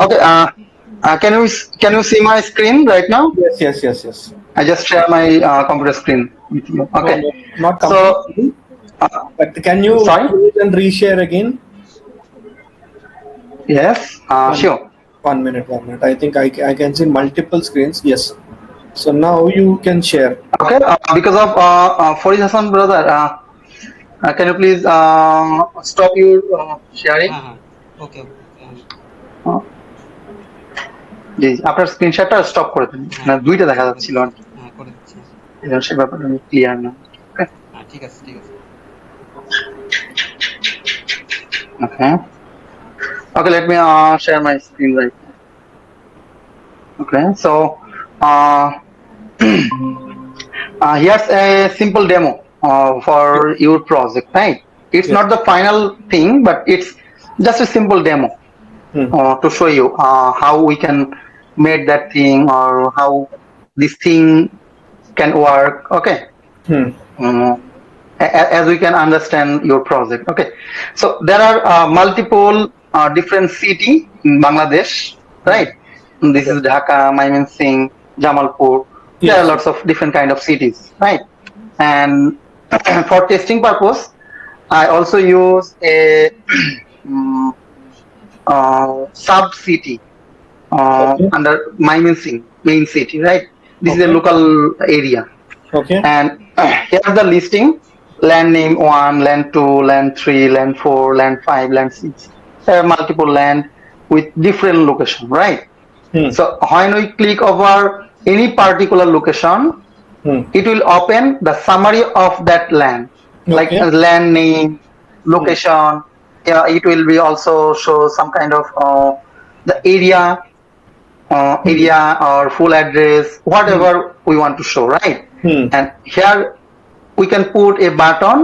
Okay. Can you see my screen right now? Yes. I just share my computer screen with you. No, Okay. no, not So, completely. But can you sorry. close and reshare again? Yes. One, Sure. 1 minute, 1 minute. I think I can see multiple screens. Yes. So now you can share. Okay. Because of Farid Hassan brother, can you please stop your sharing? হ্যাঁ হ্যাঁ ওকে ওকে আমি Uh, জি আপনার স্ক্রিনশটটা stop করে দিন হ্যাঁ না দুইটা দেখা করে যাচ্ছিল দিচ্ছি আর কি হ্যাঁ করে দিচ্ছি সে ব্যাপারটা আমি ক্লিয়ার না ওকে হ্যাঁ ঠিক আছে ওকে ওকে let me share my screen right now. Okay, so uh, here's a simple demo for your project, right? It's Yes. not the final thing, but it's just a simple demo to show you how we can make that thing or how this thing can work. Okay. As we can understand your project. Okay, so there are multiple different city in Bangladesh, right? This is Dhaka, Mymensingh, Jamalpur. There are Yes. lots of different kind of cities, right? And for testing purpose, I also use a sub city Okay. under Mymensingh main city, right? This is a Okay. local area. Okay. And here's the listing: land name 1, land 2, land 3, land 4, land 5, land 6. There are multiple land with different location, right? So when we click over any particular location, it will open the summary of that land, like Okay. land name, location. Yeah, it will be also show some kind of the area or full address, whatever we want to show, right? And here we can put a button.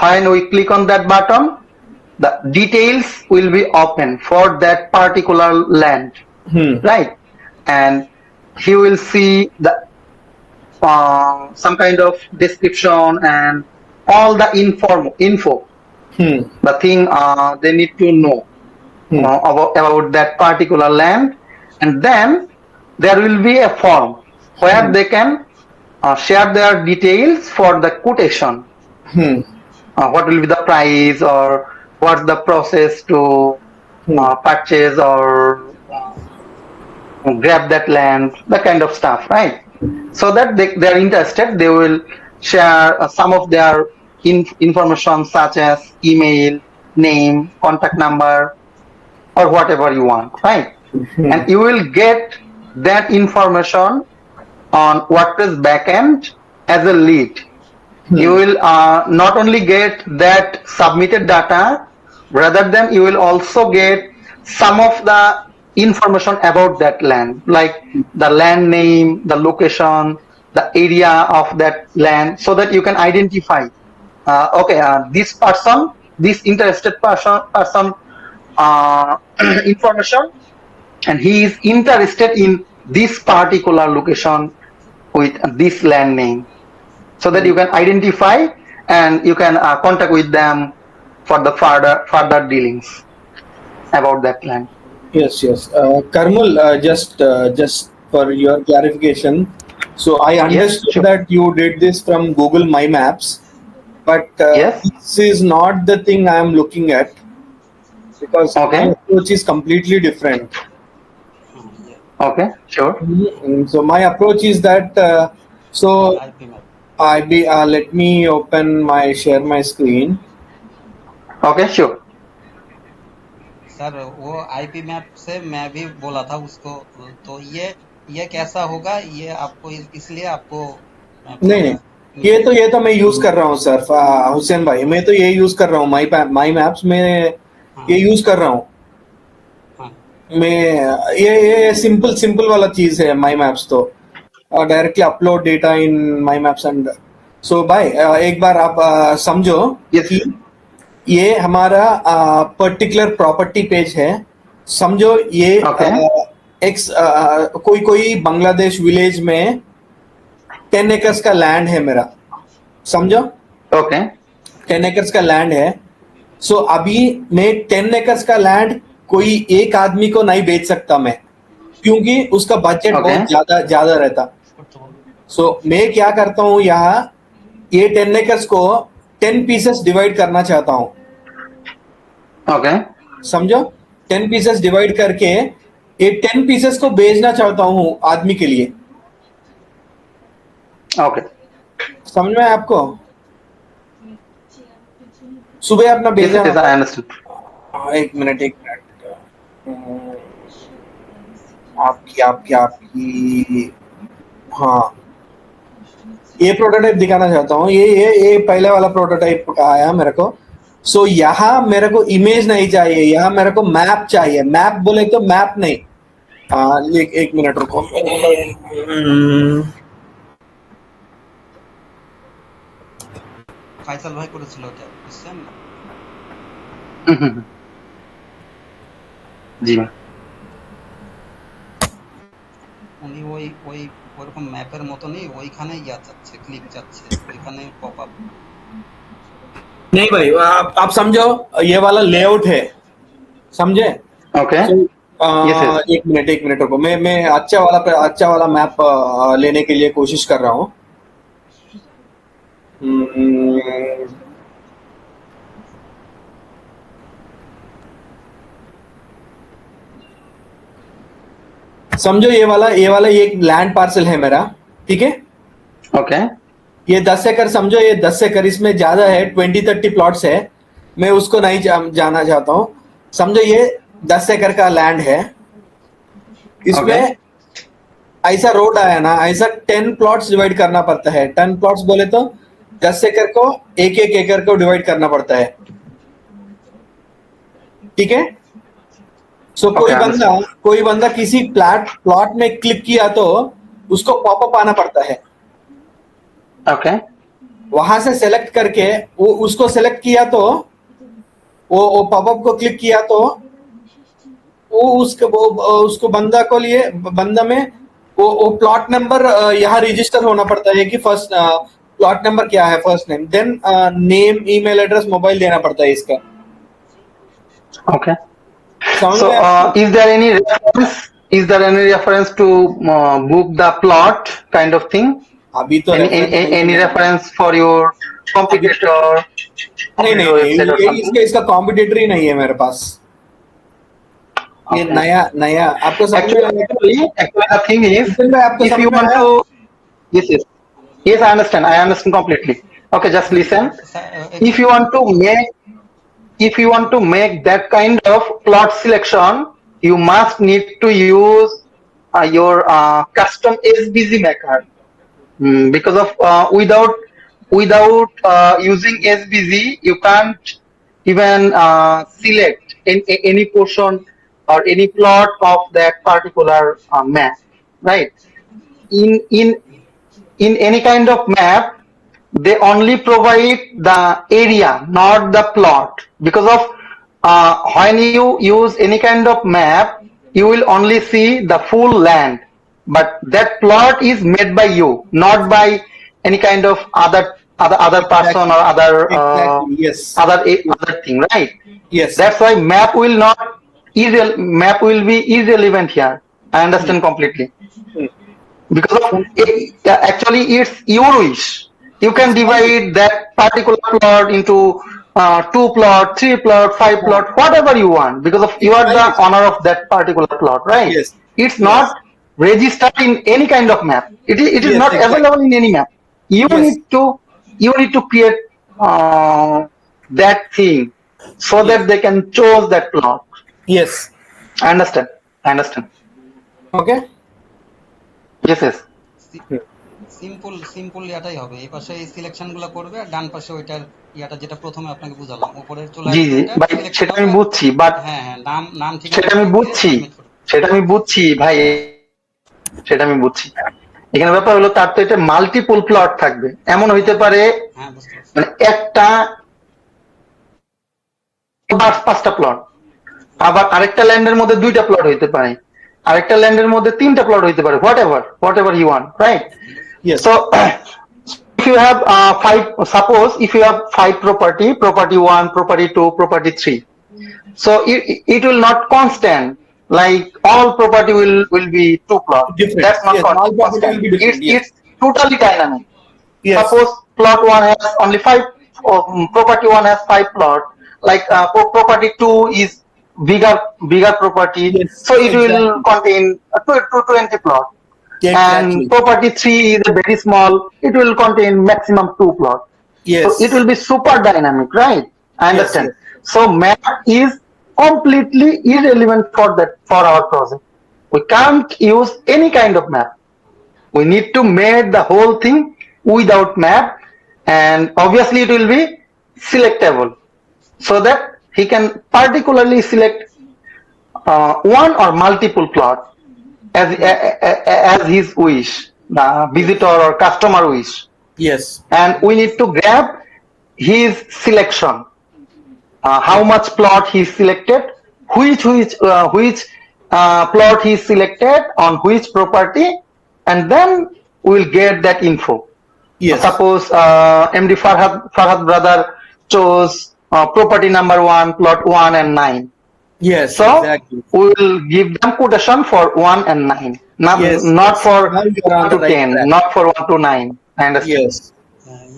When we click on that button, the details will be open for that particular land, right? And he will see the some kind of description and all the info the thing they need to know about that particular land. And then there will be a form where they can share their details for the quotation. What will be the price or what's the process to purchase or grab that land, that kind of stuff, right? So that they are interested, they will share some of their information such as email, name, contact number, or whatever you want, right? And you will get that information on WordPress backend as a lead. You will not only get that submitted data, rather than you will also get some of the information about that land, like the land name, the location, the area of that land, so that you can identify this person, this interested person information, and he is interested in this particular location with this land name, so that you can identify and you can contact with them for the further dealings about that land. Yes. Karmul, just for your clarification. So I understood sure. that you did this from Google My Maps, but Yes. this is not the thing I am looking at, because Okay. my approach is completely different. Okay, sure. So my approach is that so IP map let me share my screen. Okay, sure. Sir वो IP map से मैं भी बोला था उसको तो ये कैसा होगा ये आपको इसलिए आपको नहीं ये तो मैं यूज कर रहा हूँ सर हुसैन भाई, मैं तो ये यूज कर रहा हूँ माई मैप्स में ये यूज कर रहा हूँ मैं ये सिंपल वाला चीज है माई मैप्स तो directly upload data in my maps and so भाई एक बार आप समझो कि ये हमारा पर्टिकुलर प्रॉपर्टी पेज है, समझो ये कोई बांग्लादेश विलेज में 10 एकर्स का लैंड है मेरा, समझो। ओके 10 एकर्स का लैंड है। सो अभी मैं 10 एकर्स का लैंड कोई एक आदमी को नहीं बेच सकता मैं, क्योंकि उसका बजट Okay. बहुत ज्यादा रहता। सो मैं क्या करता हूँ, यहाँ ये 10 एकर्स को 10 पीसेस डिवाइड करना चाहता हूँ, Okay. समझो। 10 पीसेस डिवाइड करके ये 10 पीसेस को बेचना चाहता हूँ आदमी के लिए, Okay. समझ में आया आपको? सुबह अपना Yes, बेचना। yes, I understood. एक मिनट आपकी हाँ, ये प्रोटोटाइप दिखाना चाहता हूँ। ये पहले वाला प्रोटोटाइप आया मेरे को। सो यहाँ मेरे को इमेज नहीं चाहिए, यहाँ मेरे को मैप चाहिए। मैप बोले तो मैप नहीं। एक मिनट रुको। ফাইসাল ভাই করেছিল ওটা, বুঝছেন না? জি ম্যাম। উনি ওই ওরকম ম্যাপের মতনই ওইখানে চাচ্ছে, ক্লিক চাচ্ছে, ওইখানে পপ আপ। नहीं भाई, आप समझो, ये वाला लेआउट है, समझे? Okay. Yes, yes. एक मिनट रुको। मैं अच्छा वाला मैप लेने के लिए कोशिश कर रहा हूँ। समझो ये वाला एक लैंड पार्सल है मेरा, ठीक है? Okay. ये 10 एकड़ समझो, ये 10 एकड़, इसमें ज्यादा है, 20-30 प्लॉट्स है। मैं उसको नहीं जाना चाहता हूँ। समझो ये 10 एकड़ का लैंड है, इसमें ऐसा रोड आया ना, ऐसा 10 प्लॉट्स डिवाइड करना पड़ता है। 10 प्लॉट्स बोले तो 10 एकड़ को एक एकड़ को डिवाइड करना पड़ता है, ठीक है? सो कोई बंदा किसी प्लॉट में क्लिक किया तो उसको पॉपअप आना पड़ता है। Okay. वहां से सेलेक्ट करके वो उसको सेलेक्ट किया तो वो पॉपअप को क्लिक किया तो वो उसको बंदा में वो प्लॉट नंबर यहाँ रजिस्टर होना पड़ता है कि फर्स्ट प्लॉट नंबर क्या है, first name, then name, email address, mobile देना पड़ता है इसका। Okay. So, is there any reference to book the plot kind of thing? अभी तो Any reference for your competitor? नहीं, इसका कॉम्पिटिटर ही नहीं है मेरे पास। ये नया आपको actually the thing is, if you want to, yes, I understand completely. Okay, just listen. If you want to make that kind of plot selection, you must need to use your custom SBG maker. Because of without using SBG, you can't even select any portion or any plot of that particular map, right? In any kind of map, they only provide the area, not the plot. Because of when you use any kind of map, you will only see the full land, but that plot is made by you, not by any kind of other person or other yes, other thing, right? yes, That's why map will be irrelevant here. I understand completely. Because of actually it's your wish. You can divide that particular plot into 2 plot, 3 plot, 5 plot, whatever you want, because of you are the owner of that particular plot, right? Yes. It's not registered in any kind of map. It is Yes, not exactly. available in any map. You Yes. need to create that thing so that they can choose that plot. yes, I understand. okay, Yes. Simple ইয়াটাই হবে। এই পাশে এই selection গুলো করবে, আর ডান পাশে ওইটার ইয়াটা যেটা প্রথমে আপনাকে বুঝালাম, উপরে চলে জি আসবে, ভাই, সেটা আমি বুঝছি, বাট নাম ঠিক সেটা আমি বুঝছি ভাই, সেটা আমি বুঝছি। এখানে ব্যাপার হলো তার তো এটা মাল্টিপল প্লট থাকবে। এমন হইতে পারে মানে একটা 5টা প্লট, আবার আরেকটা ল্যান্ডের মধ্যে 2টা প্লট হইতে পারে, আরেকটা ল্যান্ডের মধ্যে 3টা প্লট হইতে পারে, whatever you want, right? yes, So if you have 5 property 1, property 2, property 3, So it will not constant like all property will be two plot. Different. That's not Yes, all property will constant. be different. Yes. It's totally dynamic. Yes. Suppose plot one has only five, property one has five plot. Like property two is bigger property, Yes, so it will exactly. contain 20 plot. Exactly. And property three is very small. It will contain maximum two plot. Yes. So it will be super dynamic, right? I Yes, understand. yes. So map is completely irrelevant for our project. We can't use any kind of map. We need to make the whole thing without map, and obviously it will be selectable so that he can particularly select one or multiple plot as his wish, the visitor or customer wish, Yes. and we need to grab his selection, how much plot he selected, which plot he selected on which property, and then we will get that info. Yes. Suppose MD Farhad brother chose property number 1, plot 1 and 9. Yes. So Exactly. we will give them quotation for 1 and 9, not Yes, not yes. for Now you are on 1 the to right 10, track. not for 1 to 9. I understand. Yes.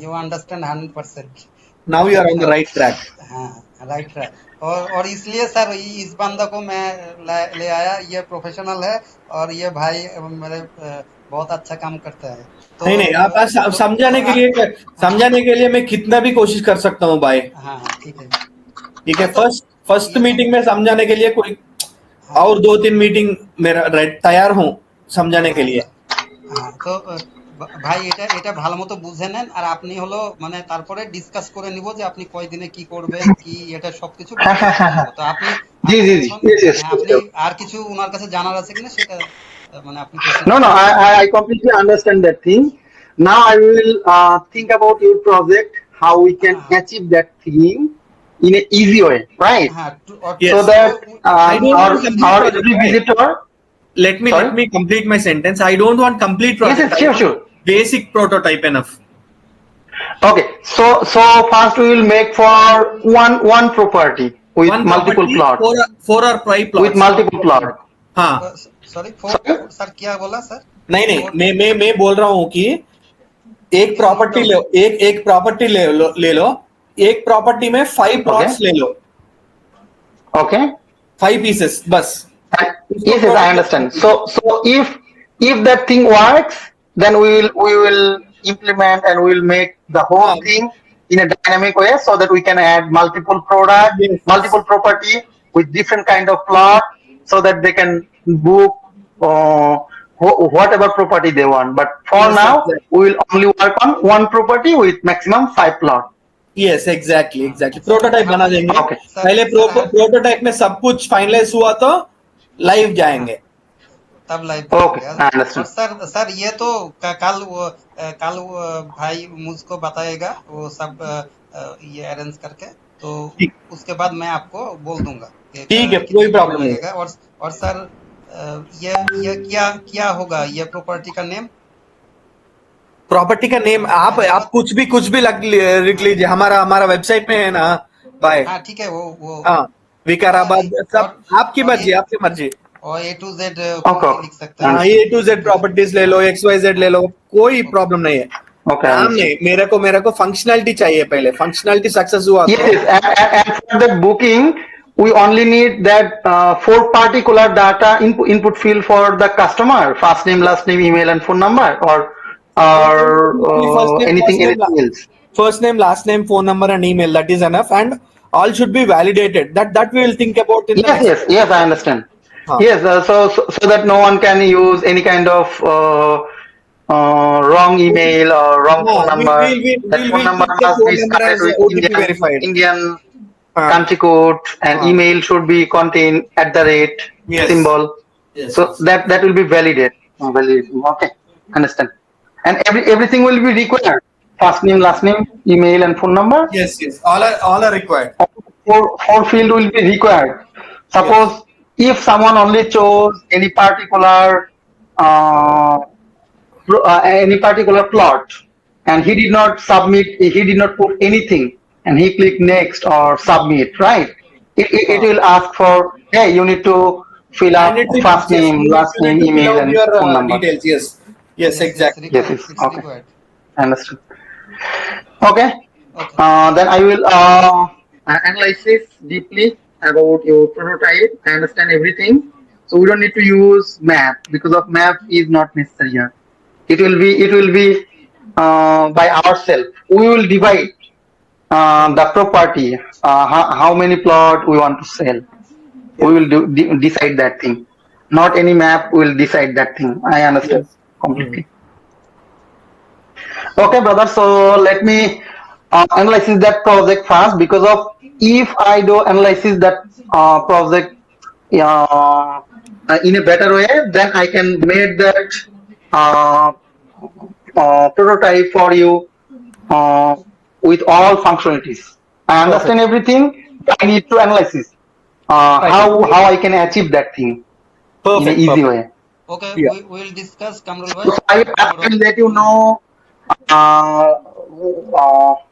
You understand 100%. Now you are on the right track. हाँ right है और इसलिए sir इस बंदा को मैं ले आया, ये प्रोफेशनल है और ये भाई मेरे बहुत अच्छा काम करता है। तो नहीं आप समझाने के लिए मैं कितना भी कोशिश कर सकता हूँ भाई। हाँ ठीक है। ठीक है, फर्स्ट मीटिंग में समझाने के लिए कोई और 2-3 मीटिंग मेरा तैयार हूँ समझाने के लिए। হ্যাঁ তো ভাই এটা ভালো মতো বুঝে নেন, আর আপনি হলো মানে তারপরে ডিসকাস করে নিব যে আপনি কয়দিনে কি করবেন কি এটা সবকিছু তো আপনি আপনি আর কিছু ওনার কাছে জানার আছে কিনা সেটা মানে আপনি No, I completely understand that thing. Now I will think about your project, how we can achieve that thing in an easy way, right? Yes. So that our every visitor. Let me complete my sentence. I don't want complete project. Yes, sure. Basic prototype enough. Okay, so first we will make for one property with multiple plot. For our five plots. With multiple plot. हाँ. Sorry sir क्या बोला sir? नहीं मैं बोल रहा हूँ कि एक प्रॉपर्टी एक प्रॉपर्टी ले लो, एक प्रॉपर्टी में 5 प्लॉट्स ले लो. Okay. 5 pieces बस. Yes, I understand. So if that thing works, then we will implement and we will make the whole thing in a dynamic way so that we can add multiple product, multiple property with different kind of plot, so that they can book whatever property they want. But for now, we will only work on one property with maximum 5 plot. Yes, exactly. Prototype बना देंगे. Okay. पहले prototype में सब कुछ finalise हुआ तो live जाएंगे. तब live. Okay, I understand. Sir ये तो कल वो भाई मुझको बताएगा वो सब ये अरेंज करके, तो उसके बाद मैं आपको बोल दूंगा. ठीक है, कोई प्रॉब्लम नहीं. और सर ये क्या होगा ये प्रॉपर्टी का नेम? प्रॉपर्टी का नेम आप कुछ भी लिख लीजिए. हमारा वेबसाइट में है ना भाई. हाँ ठीक है. वो हाँ, विकाराबाद सब आपकी मर्जी. और A to Z लिख सकते हैं. हाँ, A to Z प्रॉपर्टीज ले लो, XYZ ले लो, कोई प्रॉब्लम नहीं है. नाम नहीं, मेरे को फंक्शनैलिटी चाहिए. पहले फंक्शनैलिटी सक्सेस हुआ तो. Yes, and for that booking we only need that 4 particular data input field for the customer: first name, last name, email and phone number, or anything else. First name, last name, phone number and email, that is enough, and all should be validated. That we will think about in the next. Yes, I understand. Yes, so that no one can use any kind of wrong email or wrong phone number. That phone number must be started with Indian country code, and email should be contain @ symbol. Yes. So that will be validated. Okay, understand. And everything will be required: first name, last name, email and phone number. Yes, all are required. Four field will be required. Suppose if someone only chose any particular plot and he did not submit, he did not put anything, and he clicked next or submit, right? it will ask for, hey, you need to fill I up need to, first yes, name, last you need name, to fill email, out and your phone number. details. Yes, yes, Yes, exactly. Yes, required. yes, It's okay, required. understood. Okay, Okay. then I will analyze this deeply about your prototype. I understand everything, so we don't need to use map, because of map is not necessary here. It will be by ourselves. We will divide the property, how many plot we want to sell. We Yes, will decide that thing. Not any map will decide that thing. I understand yes. completely. Okay, brother. So let me analyze that project first, because of, if I do analysis that project uh, in a better way, then I can make that uh, prototype for you with all functionalities. I Perfect. understand everything. I need to analysis Fine. how I can achieve that thing in an Perfect. easy Perfect. way. Okay, Yeah. we will discuss, Kamrul bhai. So I Tomorrow. will let you know uh,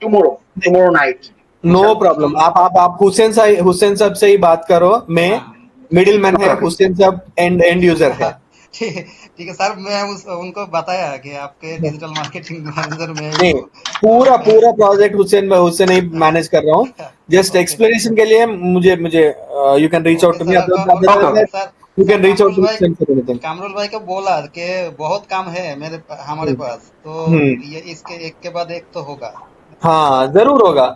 tomorrow night, no inshallah. Problem. आप हुसैन साहब से ही बात करो. मैं हाँ. Middle man है. Okay, okay. Hussain साहब एंड यूजर है. ठीक है सर, मैं उनको बताया कि आपके डिजिटल मार्केटिंग मैनेजर में ही नहीं, हूँ. पूरा मैं पूरा प्रोजेक्ट हुसैन ही मैनेज कर रहा हूँ. जस्ट ओके एक्सप्लेनेशन के लिए मुझे you can reach out okay to me. Sir. Okay, okay. Sir you sir can reach out to Hussain for anything. Kamrul भाई को बोला कि बहुत काम है हमारे पास, तो ये इसके एक के बाद एक तो होगा. हाँ, जरूर होगा.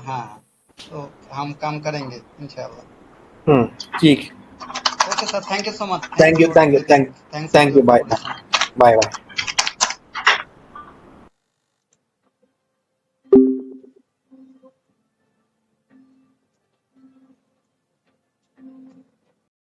हाँ, तो हम काम करेंगे इंशाल्लाह. ठीक. Okay sir, thank you so much. Thank you. Thanks for bye. Your bye. Coordination. Bye.